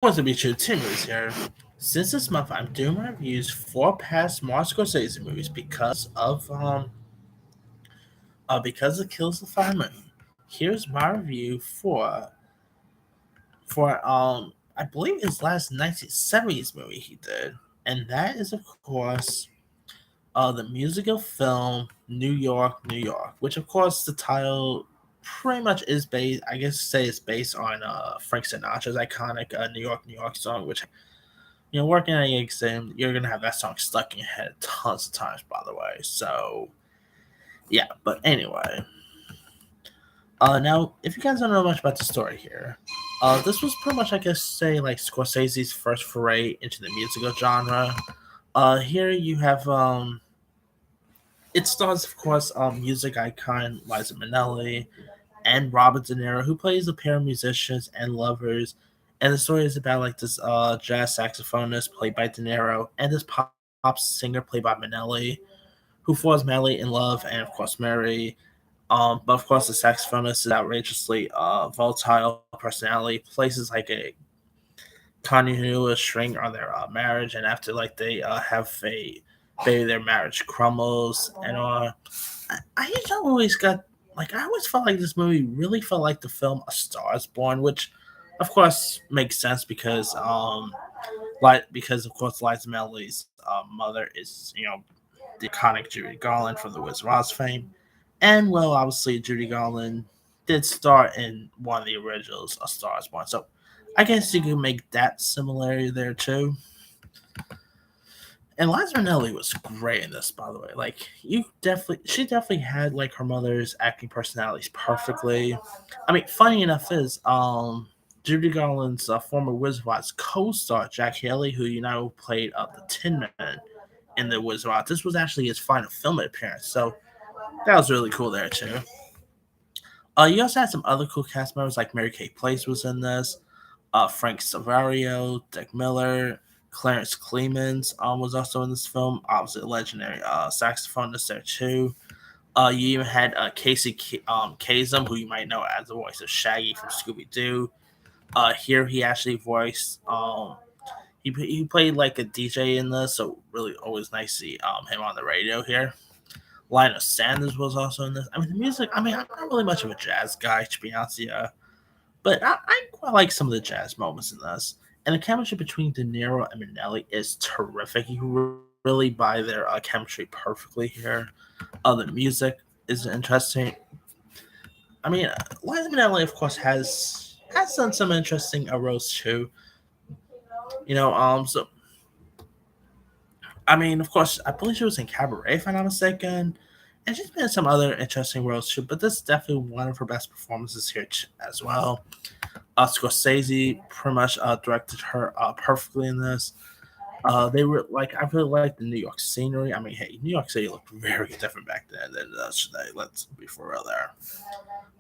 wants to be true two movies here. Since this month, I'm doing my reviews for past Martin Scorsese movies because of Kills the Fire Moon. Here's my review for I believe his last 1970s movie he did, and that is of course the musical film New York, New York, which of course the title pretty much is based. I guess say it's based on Frank Sinatra's iconic New York, New York song, which working at a exam, you're gonna have that song stuck in your head tons of times. By the way, so yeah. But anyway, now if you guys don't know much about the story here, this was pretty much I guess say like Scorsese's first foray into the musical genre. Here you have it stars of course music icon Liza Minnelli and Robert De Niro, who plays a pair of musicians and lovers. And the story is about like this jazz saxophonist played by De Niro and this pop singer played by Minnelli, who falls madly in love and of course marry. But of course, the saxophonist is outrageously volatile personality, places like a continuous string on their marriage, and after like they have a baby, their marriage crumbles. And I just always got like I always felt like this movie really felt like the film A Star Is Born, which of course makes sense because of course Liza Minnelli's mother is the iconic Judy Garland from the Wiz of Oz fame, and well obviously Judy Garland did star in one of the originals, A Star Is Born. So I guess you could make that similarity there too. And Liza Minnelli was great in this, by the way. Like she definitely had like her mother's acting personalities perfectly. I mean, funny enough is, Judy Garland's former Wizard of Oz co-star Jack Haley, who played the Tin Man in the Wizard of Oz. This was actually his final film appearance, so that was really cool there too. You also had some other cool cast members like Mary Kay Place was in this. Frank Savario, Dick Miller, Clarence Clemens was also in this film. Obviously, a legendary saxophonist there too. You even had Kasem, who you might know as the voice of Shaggy from Scooby Doo. Here he actually voiced he played like a DJ in this, so really always nice to see him on the radio here. Lionel Sanders was also in this. I mean, the music. I mean, I'm not really much of a jazz guy to be honest. Yeah, but I quite like some of the jazz moments in this. And the chemistry between De Niro and Minnelli is terrific. You really buy their chemistry perfectly here. The music is interesting. I mean, Liza Minnelli, of course, has done some interesting roles too. So I mean, of course, I believe she was in Cabaret, if I'm not mistaken, and she's been in some other interesting roles too. But this is definitely one of her best performances here as well. Scorsese pretty much directed her perfectly in this. They were like, I really like the New York scenery. I mean, hey, New York City looked very different back then than it does today. Let's be for real there.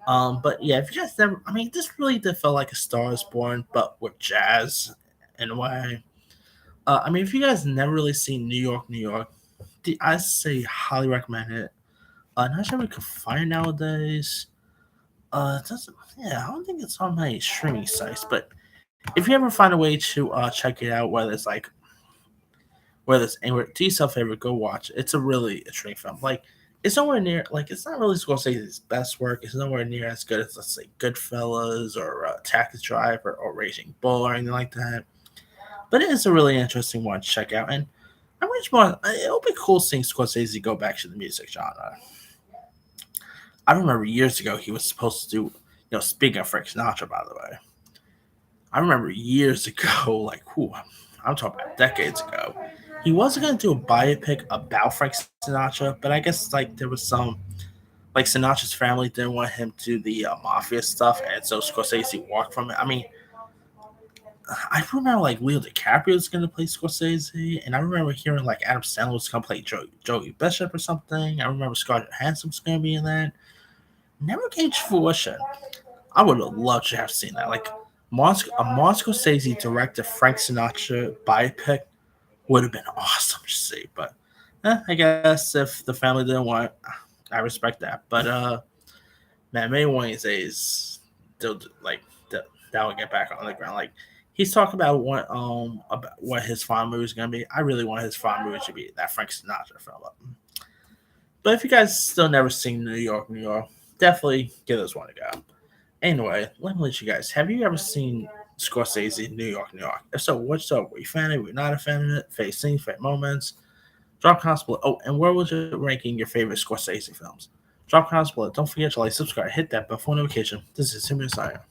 But yeah, if you guys never, I mean, this really did feel like A Star Is Born, but with jazz in a way. I mean, if you guys never really seen New York, New York, I say highly recommend it. Not sure we can find it nowadays. It doesn't. Yeah, I don't think it's on my streaming sites. But if you ever find a way to check it out, whether it's anywhere, do yourself a favor, go watch it. It's a really intriguing film. Like it's nowhere near. Like it's not really Scorsese's best work. It's nowhere near as good as let's say Goodfellas or Taxi Driver or Raging Bull or anything like that. But it is a really interesting one to check out. And I wish more. It'll be cool seeing Scorsese go back to the music genre. I remember years ago he was supposed to do, speaking of Frank Sinatra, by the way, I remember years ago, like, I'm talking about decades ago, he wasn't going to do a biopic about Frank Sinatra, but I guess, like, there was like, Sinatra's family didn't want him to do the mafia stuff, and so Scorsese walked from it. I mean, I remember, like, Leo DiCaprio was going to play Scorsese, and I remember hearing, like, Adam Sandler was going to play Joey Bishop or something. I remember Scarlett Johansson was going to be in that. Never came to fruition. I would have loved to have seen that. Like a Martin Scorsese directed Frank Sinatra biopic would have been awesome to see. But I guess if the family didn't want it, I respect that. But man, maybe one of these days they'll that will get back on the ground. Like He's talking about what his final movie is gonna be. I really want his final movie to be that Frank Sinatra film. But if you guys still never seen New York, New York, definitely give this one a go. Anyway, let me let you guys. Have you ever seen Scorsese New York, New York? If so, what's up? Were you a fan of it? Were you not a fan of it? Favorite scenes, favorite moments? Drop comments below. Oh, and where was you ranking your favorite Scorsese films? Drop comments below. Don't forget to like, subscribe, hit that bell for notification. This is Simon Sire.